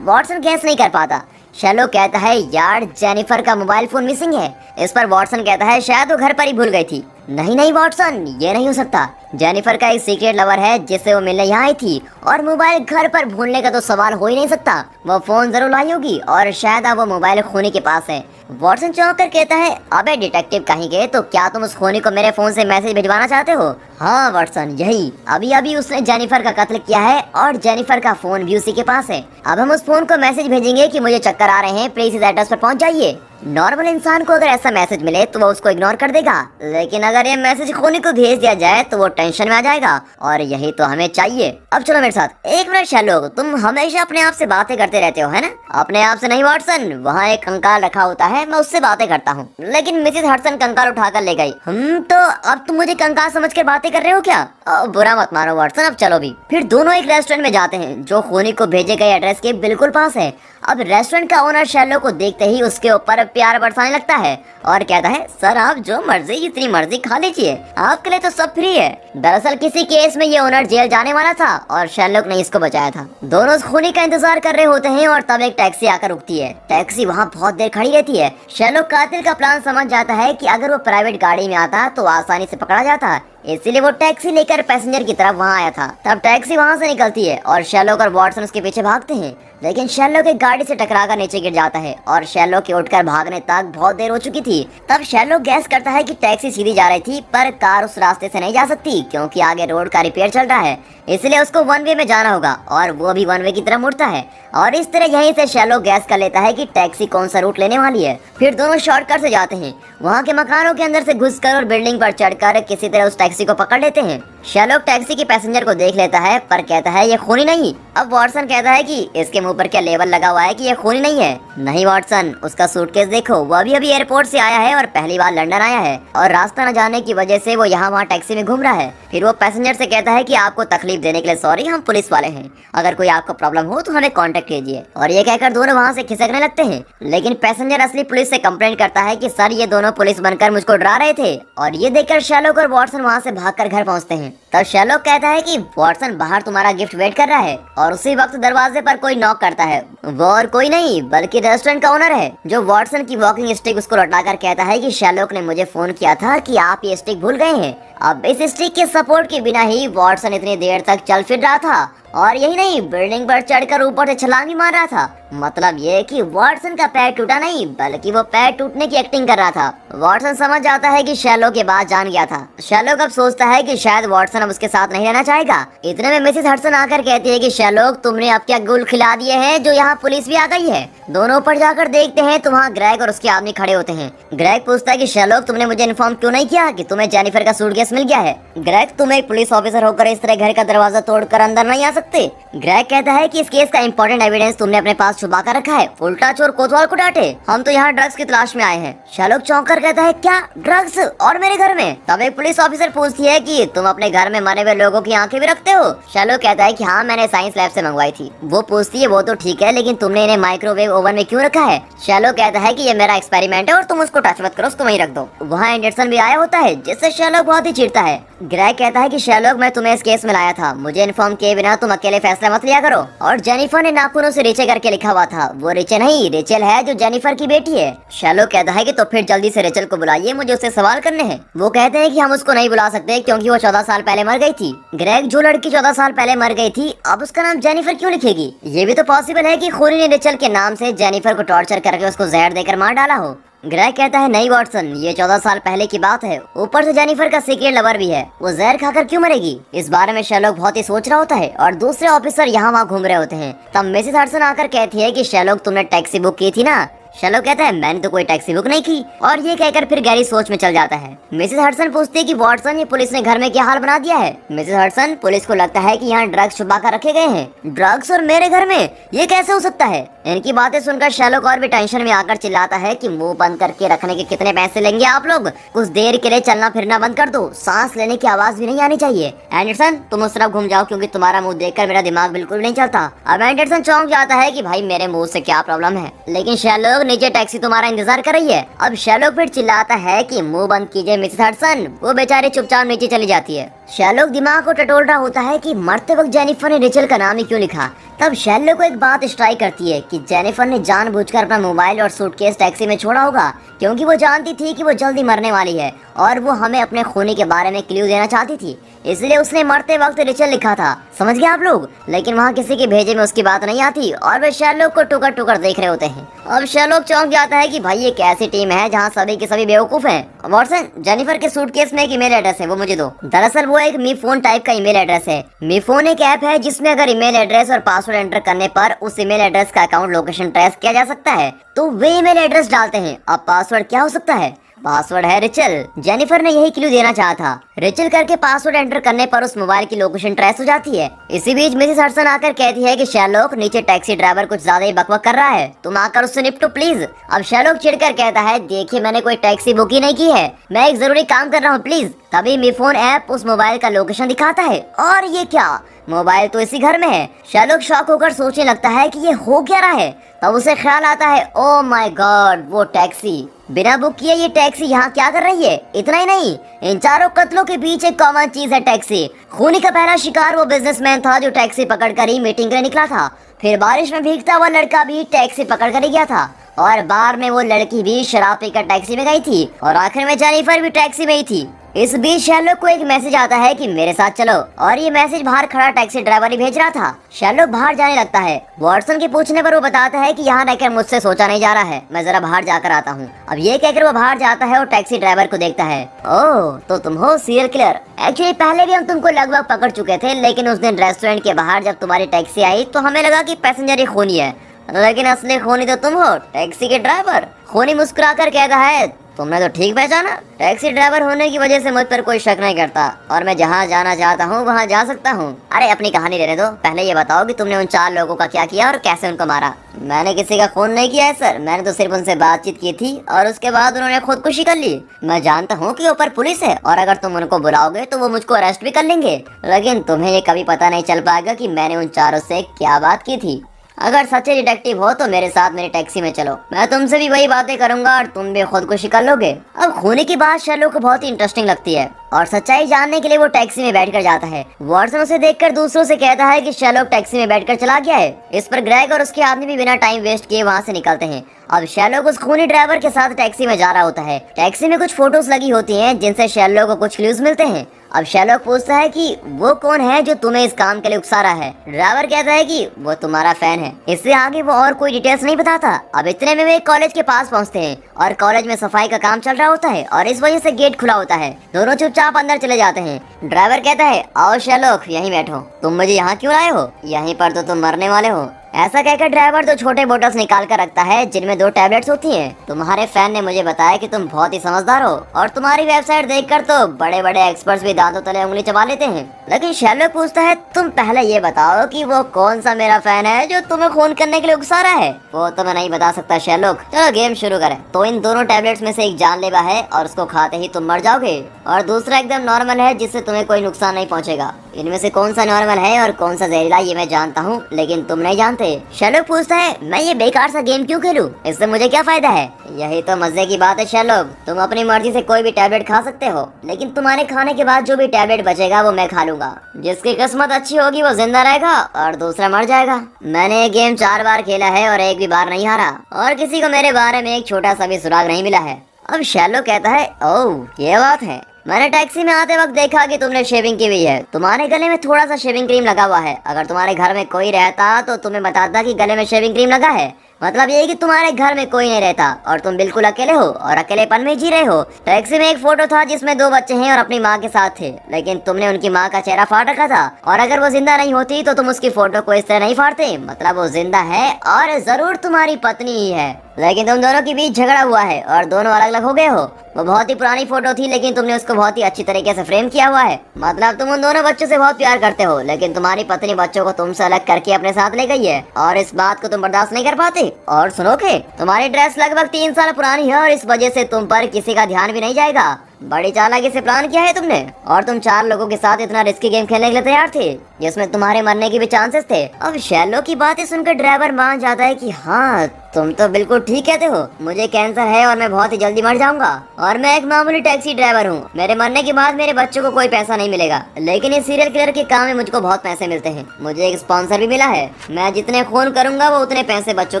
वॉटसन गैस नहीं कर पाता। शर्लॉक कहता है यार जेनिफर का मोबाइल फोन मिसिंग है। इस पर वॉटसन कहता है शायद वो घर पर ही भूल गई थी। नहीं नहीं वॉटसन, ये नहीं हो सकता, जेनिफर का एक सीक्रेट लवर है जिससे वो मिलने यहाँ आई थी और मोबाइल घर पर भूलने का तो सवाल हो ही नहीं सकता। वो फोन जरूर लाई होगी और शायद अब वो मोबाइल खूनी के पास है। वॉटसन चौंक कर कहता है अबे डिटेक्टिव कहीं गए, तो क्या तुम उस खूनी को मेरे फोन से मैसेज भिजवाना चाहते हो? हाँ वॉटसन, यही, अभी अभी उसने जेनिफर का कत्ल किया है और जेनिफर का फोन भी उसी के पास है। अब हम उस फोन को मैसेज भेजेंगे कि मुझे चक्कर आ रहे हैं, प्लीज इस एड्रेस पर पहुंच जाइए। नॉर्मल इंसान को अगर ऐसा मैसेज मिले तो वो उसको इग्नोर कर देगा, लेकिन अगर ये मैसेज खूनी को भेज दिया जाए तो वो टेंशन में आ जाएगा और यही तो हमें चाहिए। अब चलो मेरे साथ। एक मिनट शर्लॉक, तुम हमेशा अपने आप से बातें करते रहते हो है ना? अपने आप से नहीं वॉटसन, वहाँ एक कंकाल रखा होता है, मैं उससे बातें करता हूँ, लेकिन मिसेस हडसन कंकाल उठाकर ले गई। तो अब तुम मुझे कंकाल समझकर बातें कर रहे हो क्या? बुरा मत मानो वॉटसन, अब चलो भी। फिर दोनों एक रेस्टोरेंट में जाते हैं जो खूनी को भेजे गए एड्रेस के बिल्कुल पास है। अब रेस्टोरेंट का ओनर शर्लॉक को देखते ही उसके ऊपर प्यार बरसाने लगता है और कहता है सर आप जो मर्जी जितनी मर्जी खा लीजिए, आपके लिए तो सब फ्री है। दरअसल किसी केस में ये ओनर जेल जाने वाला था और शर्लॉक ने इसको बचाया था। दोनों खूनी का इंतजार कर रहे होते हैं और तब एक टैक्सी आकर रुकती है। टैक्सी वहाँ बहुत देर खड़ी रहती है। शर्लॉक कातिल का प्लान समझ जाता है कि अगर वो प्राइवेट गाड़ी में आता तो आसानी से पकड़ा जाता, इसीलिए वो टैक्सी लेकर पैसेंजर की तरफ वहाँ आया था। तब टैक्सी वहाँ से निकलती है और शर्लॉक और वॉटसन उसके पीछे भागते हैं, लेकिन शर्लॉक एक गाड़ी से टकराकर नीचे गिर जाता है और शर्लॉक के उठकर भागने तक बहुत देर हो चुकी थी। तब शर्लॉक गैस करता है कि टैक्सी सीधी जा रही थी, पर कार उस रास्ते से नहीं जा सकती क्योंकि आगे रोड का रिपेयर चल रहा है, इसलिए उसको वन वे में जाना होगा और वो भी वन वे की तरफ मुड़ता है और इस तरह यहीं से शर्लॉक गैस कर लेता है कि टैक्सी कौन सा रूट लेने वाली है। फिर दोनों शॉर्टकट से जाते हैं, वहाँ के मकानों के अंदर से घुसकर और बिल्डिंग पर चढ़कर किसी तरह उस टैक्सी को पकड़ लेते हैं। शर्लॉक टैक्सी के पैसेंजर को देख लेता है पर कहता है ये खूनी नहीं। अब वॉटसन कहता है कि इसके मुंह पर क्या लेबल लगा हुआ है कि ये खूनी नहीं है? नहीं वॉटसन, उसका सूटकेस देखो, वो अभी अभी एयरपोर्ट से आया है और पहली बार लंदन आया है और रास्ता न जाने की वजह से वो यहाँ वहाँ टैक्सी में घूम रहा है। फिर वो पैसेंजर से कहता है कि आपको तकलीफ देने के लिए सॉरी, हम पुलिस वाले हैं, अगर कोई आपको प्रॉब्लम हो तो हमें कांटेक्ट कीजिए। और ये कहकर दोनों वहाँ से खिसकने लगते हैं, लेकिन पैसेंजर असली पुलिस से कंप्लेंट करता है कि सर ये दोनों पुलिस बनकर मुझको डरा रहे थे। और ये देखकर शर्लॉक और वॉटसन वहाँ से भागकर घर पहुँचते हैं। तब शर्लॉक कहता है कि वॉटसन बाहर तुम्हारा गिफ्ट वेट कर रहा है और उसी वक्त दरवाजे पर कोई नॉक करता है। वो और कोई नहीं बल्कि रेस्टोरेंट का ओनर है, जो वॉटसन की वॉकिंग स्टिक उसको लौटाकर कहता है कि शर्लॉक ने मुझे फोन किया था कि आप ये स्टिक भूल गए हैं। अब इस स्टिक के सपोर्ट के बिना ही वॉटसन इतनी देर तक चल फिर रहा था और यही नहीं, बिल्डिंग पर चढ़कर ऊपर से छलांग भी मार रहा था। मतलब ये कि वॉटसन का पैर टूटा नहीं बल्कि वो पैर टूटने की एक्टिंग कर रहा था। वॉटसन समझ जाता है कि शर्लॉक ये बात जान गया था। शर्लॉक अब सोचता है कि शायद वॉटसन अब उसके साथ नहीं रहना चाहेगा। इतने में मिसेस हडसन आकर कहती है कि शर्लॉक तुमने अब क्या गुल खिला दिए हैं जो यहाँ पुलिस भी आ गई है। दोनों ऊपर जाकर देखते हैं तो वहाँ ग्रेग और उसके आदमी खड़े होते हैं। ग्रेग पूछता है कि शर्लॉक तुमने मुझे इन्फॉर्म क्यों नहीं किया कि तुम्हें जेनिफर का सूटकेस मिल गया है? ग्रेग तुम एक पुलिस ऑफिसर होकर इस तरह घर का दरवाजा तोड़कर अंदर नहीं आ सकते। ग्रेग कहता है कि इस केस का इंपॉर्टेंट एविडेंस तुमने अपने पास छुपा कर रखा है, उल्टा चोर कोतवाल को डांटे, हम तो यहाँ ड्रग्स की तलाश में आए हैं। शर्लॉक चौंक कर कहता है क्या ड्रग्स और मेरे घर में? तब एक पुलिस ऑफिसर पूछती है कि तुम अपने घर में मरे हुए लोगों की आंखें भी रखते हो? शर्लॉक कहता है कि हाँ मैंने साइंस लैब से मंगवाई थी। वो पूछती है वो तो ठीक है लेकिन तुमने इन्हें माइक्रोवेव ओवन में क्यों रखा है? शर्लॉक कहता है कि ये मेरा एक्सपेरिमेंट है और तुम उसको टच मत करो, उसको वहीं रख दो। वहाँ एंडरसन भी आया होता है जिससे शर्लॉक बहुत ही चिढ़ता है। ग्रेग कहता है कि शर्लॉक मैं तुम्हें इस केस में लाया था, मुझे इन्फॉर्म किए बिना तुम अकेले फैसला मत लिया करो। और जेनिफर ने नाखूनों से रिचे करके लिखा हुआ था, वो रिचे नहीं रेचल है जो जेनिफर की बेटी है। शर्लॉक कहता है कि तो फिर जल्दी से रेचल को बुलाइए, मुझे उससे सवाल करने हैं। वो कहते हैं कि हम उसको नहीं बुला सकते क्योंकि वो 14 साल पहले मर गई थी। ग्रेग जो लड़की 14 साल पहले मर गई थी अब उसका नाम जेनिफर क्यों लिखेगी? ये भी तो पॉसिबल है कि खूनी ने रेचल के नाम से जेनिफर को टॉर्चर करके उसको जहर देकर मार डाला हो। ग्रेग कहता है नहीं वॉटसन, ये 14 साल पहले की बात है, ऊपर से जेनिफर का सीक्रेट लवर भी है, वो जहर खाकर क्यों मरेगी? इस बारे में शेरलॉक बहुत ही सोच रहा होता है और दूसरे ऑफिसर यहाँ वहाँ घूम रहे होते हैं। तब मिसेस हडसन आकर कहती है कि शेरलॉक तुमने टैक्सी बुक की थी ना? शेरलॉक कहता है मैंने तो कोई टैक्सी बुक नहीं की, और ये कहकर फिर गैरी सोच में चल जाता है। मिसेस हडसन पूछती है कि वॉटसन ये पुलिस ने घर में क्या हाल बना दिया है? मिसेस हडसन पुलिस को लगता है कि यहाँ ड्रग्स छुपा कर रखे गए हैं। ड्रग्स और मेरे घर में, ये कैसे हो सकता है? इनकी बातें सुनकर शेरलॉक और भी टेंशन में आकर चिल्लाता है कि मुंह बंद करके रखने के कितने पैसे लेंगे आप लोग? कुछ देर के लिए चलना फिरना बंद कर दो, सांस लेने की आवाज भी नहीं आनी चाहिए। एंडरसन तुम उस तरफ घूम जाओ, क्योंकि तुम्हारा मुंह देखकर मेरा दिमाग बिल्कुल नहीं चलता। अब एंडरसन चौंक जाता है कि भाई मेरे मुंह से क्या प्रॉब्लम है, लेकिन शेरलॉक नीचे टैक्सी तुम्हारा इंतजार कर रही है। अब शेरलॉक फिर चिल्लाता है कि मुंह बंद कीजिए मिसेस हडसन। वो बेचारी चुपचाप नीचे चली जाती है। शेरलॉक दिमाग को टटोल रहा होता है कि मरते वक्त जेनिफर ने रिचल का नाम ही क्यों लिखा। तब शेरलॉक को एक बात स्ट्राइक करती है कि जेनिफर ने जानबूझकर अपना मोबाइल और सूटकेस टैक्सी में छोड़ा होगा, क्योंकि वो जानती थी कि वो जल्दी मरने वाली है और वो हमें अपने खूनी के बारे में क्लू देना चाहती थी, इसलिए उसने मरते वक्त रिचल लिखा था। समझ गए आप लोग? लेकिन वहाँ किसी के भेजे में उसकी बात नहीं आती और वे शेरलॉक को टुकर टुकर देख रहे होते हैं। अब शेरलॉक चौंक जाता है कि भाई ये कैसी टीम है जहाँ सभी के सभी बेवकूफ हैं। वॉटसन जेनिफर के सूटकेस में एक ईमेल एड्रेस है, वो मुझे दो। दरअसल वो एक मी फोन टाइप का ईमेल एड्रेस है। मी फोन एक ऐप है जिसमें अगर ईमेल एड्रेस और पासवर्ड एंटर करने पर उस ईमेल एड्रेस का अकाउंट लोकेशन ट्रेस किया जा सकता है। तो वे ईमेल एड्रेस डालते हैं। अब पासवर्ड क्या हो सकता है? पासवर्ड है रिचल। जेनिफर ने यही क्लू देना चाहा था। रिचल करके पासवर्ड एंटर करने पर उस मोबाइल की लोकेशन ट्रेस हो जाती है। इसी बीच मिसेस हडसन आकर कहती है कि शेरलॉक नीचे टैक्सी ड्राइवर कुछ ज्यादा ही बकबक कर रहा है, तुम आकर उससे निपटो प्लीज। अब शेरलॉक चिढ़कर कहता है देखिए मैंने कोई टैक्सी बुक ही नहीं की है, मैं एक जरूरी काम कर रहा हूँ प्लीज। तभी मी फोन ऐप उस मोबाइल का लोकेशन दिखाता है और ये क्या, मोबाइल तो इसी घर में है। शेरलॉक शॉक होकर सोचने लगता है कि ये हो क्या रहा है। तब उसे ख्याल आता है ओ माय गॉड, वो टैक्सी बिना बुक किए ये टैक्सी यहाँ क्या कर रही है? इतना ही नहीं, इन चारों कत्लों के बीच एक कॉमन चीज है टैक्सी। खूनी का पहला शिकार वो बिजनेसमैन था जो टैक्सी पकड़कर ही मीटिंग के लिए निकला था। फिर बारिश में भीगता हुआ लड़का भी टैक्सी पकड़कर ही गया था और बार में वो लड़की भी शराब पीकर टैक्सी में गई थी और आखिर में जेनिफर भी टैक्सी में ही थी। इस बीच शेरलॉक को एक मैसेज आता है कि मेरे साथ चलो, और ये मैसेज बाहर खड़ा टैक्सी ड्राइवर ही भेज रहा था। शेरलॉक बाहर जाने लगता है। वॉटसन के पूछने पर वो बताता है कि यहाँ रहकर मुझसे सोचा नहीं जा रहा है, मैं जरा बाहर जाकर आता हूँ। अब ये कहकर वो बाहर जाता है और टैक्सी ड्राइवर को देखता है। ओह तो तुम हो सीरियल किलर। एक्चुअली पहले भी हम तुमको लगभग पकड़ चुके थे, लेकिन उस दिन रेस्टोरेंट के बाहर जब तुम्हारी टैक्सी आई तो हमें लगा कि पैसेंजर ही खूनी है, लेकिन असली खूनी तो तुम हो, टैक्सी के ड्राइवर। खूनी मुस्कुराकर कहता है तुमने तो ठीक पहचाना, टैक्सी ड्राइवर होने की वजह से मुझ पर कोई शक नहीं करता और मैं जहाँ जाना चाहता हूँ वहाँ जा सकता हूँ। अरे अपनी कहानी रहने दो, पहले ये बताओ कि तुमने उन 4 लोगों का क्या किया और कैसे उनको मारा? मैंने किसी का खून नहीं किया है सर, मैंने तो सिर्फ उनसे बातचीत की थी और उसके बाद उन्होंने खुदकुशी कर ली। मैं जानता हूँ कि ऊपर पुलिस है और अगर तुम उनको बुलाओगे तो वो मुझको अरेस्ट भी कर लेंगे, लेकिन तुम्हें ये कभी पता नहीं चल पाएगा कि मैंने उन चारों से क्या बात की थी। अगर सच्चे डिटेक्टिव हो तो मेरे साथ मेरी टैक्सी में चलो, मैं तुमसे भी वही बातें करूंगा और तुम भी खुदकुशी कर लोगे। अब खूनी की बात शेरलॉक को बहुत ही इंटरेस्टिंग लगती है और सच्चाई जानने के लिए वो टैक्सी में बैठकर जाता है। वॉटसन उसे देखकर दूसरों से कहता है कि शेरलॉक टैक्सी में बैठकर चला गया है। इस पर ग्रेग और उसके आदमी भी बिना टाइम वेस्ट किए वहाँ से निकलते हैं। अब शेरलॉक उस खूनी ड्राइवर के साथ टैक्सी में जा रहा होता है। टैक्सी में कुछ फोटोज लगी होती हैं जिनसे शेरलॉक को कुछ क्लूज मिलते हैं। अब शेरलॉक पूछता है कि वो कौन है जो तुम्हें इस काम के लिए उकसा रहा है? ड्राइवर कहता है कि वो तुम्हारा फैन है। इससे आगे वो और कोई डिटेल्स नहीं बताता। अब इतने में वे कॉलेज के पास पहुंचते हैं और कॉलेज में सफाई का काम चल रहा होता है और इस वजह से गेट खुला होता है। दोनों चुपचाप अंदर चले जाते हैं। ड्राइवर कहता है आओ शेरलॉक यहीं बैठो, तुम मुझे यहाँ क्यों लाए हो? यहीं पर तो तुम मरने वाले हो। ऐसा कहकर ड्राइवर 2 छोटे बोतल्स निकाल कर रखता है जिनमें 2 टैबलेट्स होती हैं। तुम्हारे फैन ने मुझे बताया कि तुम बहुत ही समझदार हो और तुम्हारी वेबसाइट देखकर तो बड़े बड़े एक्सपर्ट्स भी दांतों तले उंगली चबा लेते हैं। लेकिन शेरलॉक पूछता है तुम पहले ये बताओ कि वो कौन सा मेरा फैन है जो तुम्हें खून करने के लिए उकसा रहा है? वो तो मैं नहीं बता सकता शेरलॉक। चलो गेम शुरू करें। तो इन दोनों टैबलेट्स में से एक जानलेवा है और उसको खाते ही तुम मर जाओगे और दूसरा एकदम नॉर्मल है जिससे तुम्हें कोई नुकसान नहीं पहुँचेगा। इनमें से कौन सा नॉर्मल है और कौन सा जहरीला ये मैं जानता हूँ, लेकिन तुम नहीं जानते। शेरलॉक पूछता है मैं ये बेकार सा गेम क्यों खेलूं? इससे मुझे क्या फायदा है? यही तो मजे की बात है शेरलॉक, तुम अपनी मर्जी से कोई भी टैबलेट खा सकते हो, लेकिन तुम्हारे खाने के बाद जो भी टैबलेट बचेगा वो मैं खा लूंगा। जिसकी किस्मत अच्छी होगी वो जिंदा रहेगा और दूसरा मर जाएगा। मैंने ये गेम 4 बार खेला है और एक भी बार नहीं हारा और किसी को मेरे बारे में एक छोटा सा भी सुराग नहीं मिला है। अब शेरलॉक कहता है ओह ये बात है, मैंने टैक्सी में आते वक्त देखा कि तुमने शेविंग की हुई है। तुम्हारे गले में थोड़ा सा शेविंग क्रीम लगा हुआ है। अगर तुम्हारे घर में कोई रहता तो तुम्हें बताता कि गले में शेविंग क्रीम लगा है, मतलब ये कि तुम्हारे घर में कोई नहीं रहता और तुम बिल्कुल अकेले हो और अकेलेपन में जी रहे हो। टैक्सी में एक फोटो था जिसमें 2 बच्चे हैं और अपनी माँ के साथ थे, लेकिन तुमने उनकी माँ का चेहरा फाड़ रखा था और अगर वो जिंदा नहीं होती तो तुम उसकी फोटो को इस तरह नहीं फाड़ते। मतलब वो जिंदा है और जरूर तुम्हारी पत्नी ही है, लेकिन तुम दोनों के बीच झगड़ा हुआ है और दोनों अलग अलग हो गए हो। वो बहुत ही पुरानी फोटो थी लेकिन तुमने उसको बहुत ही अच्छी तरीके से फ्रेम किया हुआ है। मतलब तुम उन दोनों बच्चों से बहुत प्यार करते हो, लेकिन तुम्हारी पत्नी बच्चों को तुमसे अलग करके अपने साथ ले गई है और इस बात को तुम बर्दाश्त नहीं कर पाते। और सुनोगे, तुम्हारी ड्रेस लगभग 3 साल पुरानी है और इस वजह से तुम पर किसी का ध्यान भी नहीं जाएगा। बड़ी चालाकी से प्लान किया है तुमने और तुम 4 लोगों के साथ इतना रिस्की गेम खेलने के लिए तैयार थे जिसमें तुम्हारे मरने के भी चांसेस थे। अब शैलो की बातें सुनकर ड्राइवर मान जाता है कि हाँ, तुम तो बिल्कुल ठीक कहते हो। मुझे कैंसर है और मैं बहुत ही जल्दी मर जाऊंगा और मैं एक मामूली टैक्सी ड्राइवर हूँ। मेरे मरने के बाद मेरे बच्चों को कोई पैसा नहीं मिलेगा, लेकिन इस सीरियल किलर के काम में मुझको बहुत पैसे मिलते हैं। मुझे एक स्पॉन्सर भी मिला है, मैं जितने खून करूंगा वो उतने पैसे बच्चों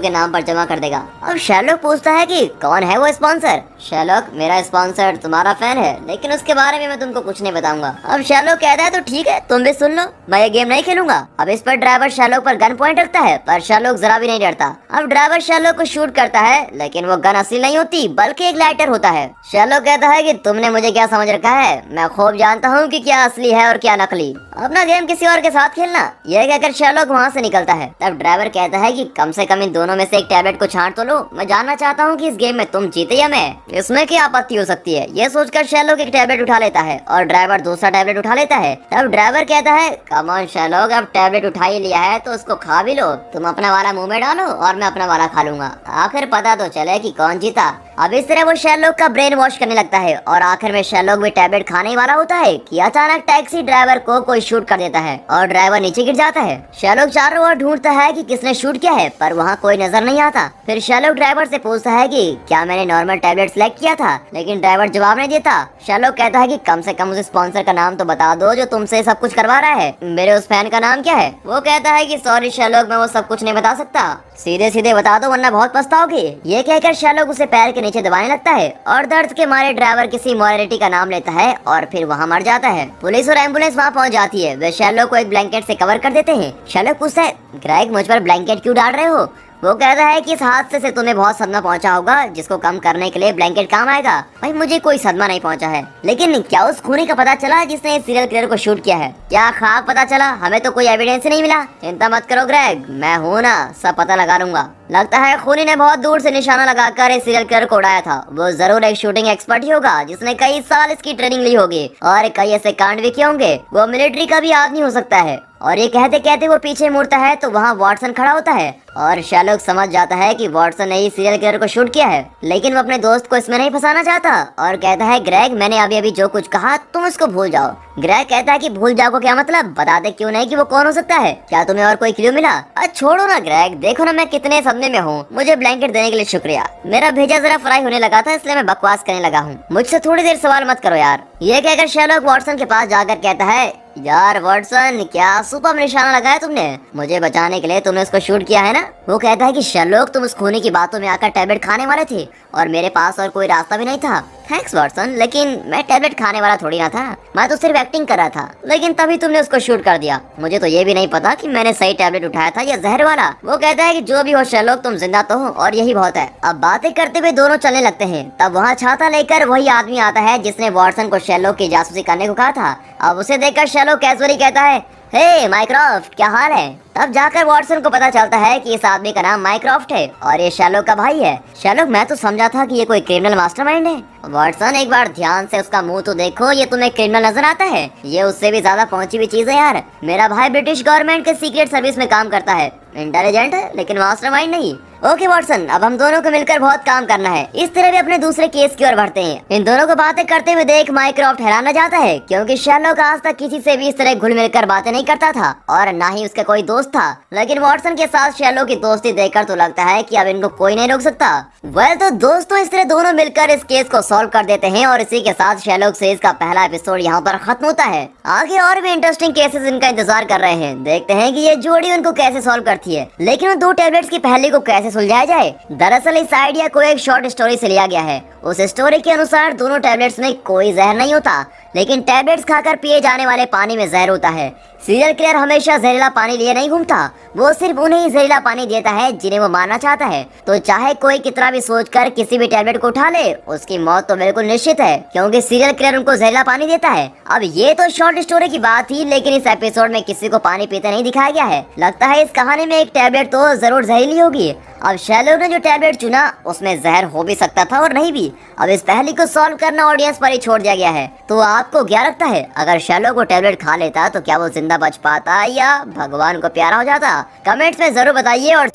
के नाम पर जमा कर देगा। अब शैलोक पूछता है कि कौन है वो स्पॉन्सर। शैलोक, मेरा स्पॉन्सर तुम्हारा फैन है, लेकिन उसके बारे में मैं तुमको कुछ नहीं बताऊंगा। अब शैलोक कहता है तो ठीक है, तुम भी सुन लो, मैं ये गेम नहीं खेलूंगा। अब इस पर ड्राइवर शैलोक पर गन पॉइंट रखता है, पर शैलोक जरा भी नहीं डरता। अब ड्राइवर शैलोक को शूट करता है, लेकिन वो गन असली नहीं होती बल्कि एक लाइटर होता है। शैलोक कहता है कि तुमने मुझे क्या समझ रखा है, मैं खूब जानता हूँ कि क्या असली है और क्या नकली। अपना गेम किसी और के साथ खेलना। यह कहकर शैलोक वहाँ से निकलता है। तब ड्राइवर कहता है कि कम से कम इन दोनों में से एक टैबलेट को छांट तो लो, मैं जानना चाहता हूँ कि इस गेम में तुम जीते या मैं। इसमें क्या आपत्ति हो सकती है। ये सोचकर शैलोक एक टैबलेट उठा लेता है और ड्राइवर दूसरा टैबलेट उठा लेता है। तब ड्राइवर कहता है, कम ऑन शैलोक, अब टैबलेट उठा ही लिया है तो उसको खा भी लो। तुम अपना वाला मुंह में डालो और मैं अपना वाला खा लूंगा, आखिर पता तो चले कि कौन जीता। अब इस तरह वो शैलोक का ब्रेन वॉश करने लगता है और आखिर में शैलोक भी टैबलेट खाने ही वाला होता है कि अचानक टैक्सी ड्राइवर को कोई शूट कर देता है और ड्राइवर नीचे गिर जाता है। शैलोक चारों ओर ढूंढता है कि किसने शूट किया है, पर वहाँ कोई नजर नहीं आता। फिर शैलोक ड्राइवर से पूछता है कि क्या मैंने नॉर्मल टैबलेट सेलेक्ट किया था, लेकिन ड्राइवर जवाब नहीं देता। शैलोक कहता है कि कम से कम उस स्पॉन्सर का नाम तो बता दो जो तुमसे सब कुछ करवा रहा है। मेरे उस फैन का नाम क्या है। वो कहता है कि सॉरी शैलोक, मैं वो सब कुछ नहीं बता सकता, सीधे सीधे बता दो वरना बहुत पछताओगे। ये कहकर शैलोक उसे पैर के नीचे दबाने लगता है और दर्द के मारे ड्राइवर किसी मॉरिटी का नाम लेता है और फिर वहाँ मर जाता है। पुलिस और एम्बुलेंस वहाँ पहुँच जाती है। वे शैलोक को एक ब्लैंकेट से कवर कर देते हैं। शैलोक पूछता है, ग्रेग, मुझ पर ब्लैंकेट क्यों डाल रहे हो। वो कहता है कि इस हादसे से तुम्हें बहुत सदमा पहुंचा होगा, जिसको कम करने के लिए ब्लैंकेट काम आएगा। भाई, मुझे कोई सदमा नहीं पहुंचा है, लेकिन क्या उस खूनी का पता चला जिसने इस सीरियल किलर को शूट किया है। क्या खाक पता चला, हमें तो कोई एविडेंस ही नहीं मिला। चिंता मत करो ग्रेग, मैं हूँ ना, सब पता लगा लूंगा। लगता है खूनी ने बहुत दूर से निशाना लगाकर इस सीरियल किलर को उड़ाया था। वो जरूर एक शूटिंग एक्सपर्ट ही होगा जिसने कई साल इसकी ट्रेनिंग ली होगी और कई ऐसे कांड भी किए होंगे। वो मिलिट्री का भी आदमी हो सकता है। और ये कहते कहते वो पीछे मुड़ता है तो वहाँ वॉटसन खड़ा होता है और शैलोक समझ जाता है कि वॉटसन ने ही सीरियल किलर को शूट किया है, लेकिन वो अपने दोस्त को इसमें नहीं फंसाना चाहता और कहता है, ग्रेग, मैंने अभी अभी जो कुछ कहा तुम उसको भूल जाओ। ग्रेग कहता है कि भूल जाओ को क्या मतलब, बता दे क्यों नहीं कि वो कौन हो सकता है। क्या तुम्हें और कोई क्लू मिला। छोड़ो ना ग्रेग, देखो ना मैं कितने सदमे में हूँ। मुझे ब्लैंकेट देने के लिए शुक्रिया। मेरा भेजा जरा फ्राई होने लगा था इसलिए मैं बकवास करने लगा हूँ। मुझसे थोड़ी देर सवाल मत करो यार। ये कहकर शैलोक वॉटसन के पास जाकर कहता है, यार वॉटसन, क्या सुपर निशाना लगाया तुमने। मुझे बचाने के लिए तुमने उसको शूट किया है ना। वो कहता है कि शैलोक, तुम उस खूनी की बातों में आकर टैबलेट खाने वाले थे और मेरे पास और कोई रास्ता भी नहीं था। थैंक्स वॉटसन, लेकिन मैं टैबलेट खाने वाला थोड़ी ना था, मैं तो सिर्फ एक्टिंग कर रहा था, लेकिन तभी तुमने उसको शूट कर दिया। मुझे तो ये भी नहीं पता कि मैंने सही टैबलेट उठाया था या जहर वाला। वो कहता है कि जो भी हो शैलोक, तुम जिंदा तो हो और यही बहुत है। अब बातें करते हुए दोनों चलने लगते हैं। तब वहाँ छाता लेकर वही आदमी आता है जिसने वॉटसन को शैलोक की जासूसी करने को कहा था। अब उसे देखकर शैलोक कैजुअली कहता है, हे माइक्रोफ्ट, क्या हाल है। तब जाकर वॉटसन को पता चलता है कि इस आदमी का नाम माइक्रोफ्ट है और ये शैलोक का भाई है। शैलोक, मैं तो समझा था कि ये कोई क्रिमिनल मास्टरमाइंड है। वॉटसन, एक बार ध्यान से उसका मुंह तो देखो, ये तुम्हें क्रिमिनल नजर आता है। ये उससे भी ज्यादा पहुंची हुई चीज है यार। मेरा भाई ब्रिटिश गवर्नमेंट के सीक्रेट सर्विस में काम करता है, इंटेलिजेंट है लेकिन मास्टरमाइंड नहीं। ओके वॉटसन, अब हम दोनों को मिलकर बहुत काम करना है। इस तरह भी अपने दूसरे केस की ओर बढ़ते हैं। इन दोनों को बातें करते हुए देख माइक्रोफ्ट हैरान जाता है, क्योंकि शैलोक आज तक किसी से भी इस तरह घुल मिलकर बातें नहीं करता था और ना ही उसका कोई दोस्त था। लेकिन वॉटसन के साथ शैलोक की दोस्ती देखकर तो लगता है कि अब इनको कोई नहीं रोक सकता। वेल तो दोस्तों, इस तरह दोनों मिलकर इस केस को सॉल्व कर देते हैं और इसी के साथ शैलोक सीरीज का पहला एपिसोड यहाँ पर खत्म होता है। आगे और भी इंटरेस्टिंग केसेस इनका इंतजार कर रहे हैं। देखते हैं कि ये जोड़ी उनको कैसे सॉल्व करती है, लेकिन उन 2 टैबलेट्स की पहली को कैसे सुलझाया जाए। दरअसल इस आइडिया को एक शॉर्ट स्टोरी से लिया गया है। उस स्टोरी के अनुसार दोनों टैबलेट्स में कोई जहर नहीं होता, लेकिन टैबलेट्स खाकर पिए जाने वाले पानी में जहर होता है। सीरियल किलर हमेशा जहरीला पानी लिए नहीं घूमता, वो सिर्फ उन्हें ही जहरीला पानी देता है जिन्हें वो मारना चाहता है। तो चाहे कोई कितना भी सोचकर किसी भी टैबलेट को उठा ले, उसकी मौत तो बिल्कुल निश्चित है, क्योंकि सीरियल किलर उनको जहरीला पानी देता है। अब ये तो शॉर्ट स्टोरी की बात थी, लेकिन इस एपिसोड में किसी को पानी पीते नहीं दिखाया गया है। लगता है इस कहानी में एक टैबलेट तो जरूर जहरीली होगी। अब शैलोक ने जो टैबलेट चुना उसमें जहर हो भी सकता था और नहीं भी। अब इस पहेली को सॉल्व करना ऑडियंस पर ही छोड़ दिया गया है। तो आपको क्या लगता है, अगर शैलोक वो टैबलेट खा लेता तो क्या वो जिंदा बच पाता या भगवान को प्यारा हो जाता? कमेंट्स में जरूर बताइए और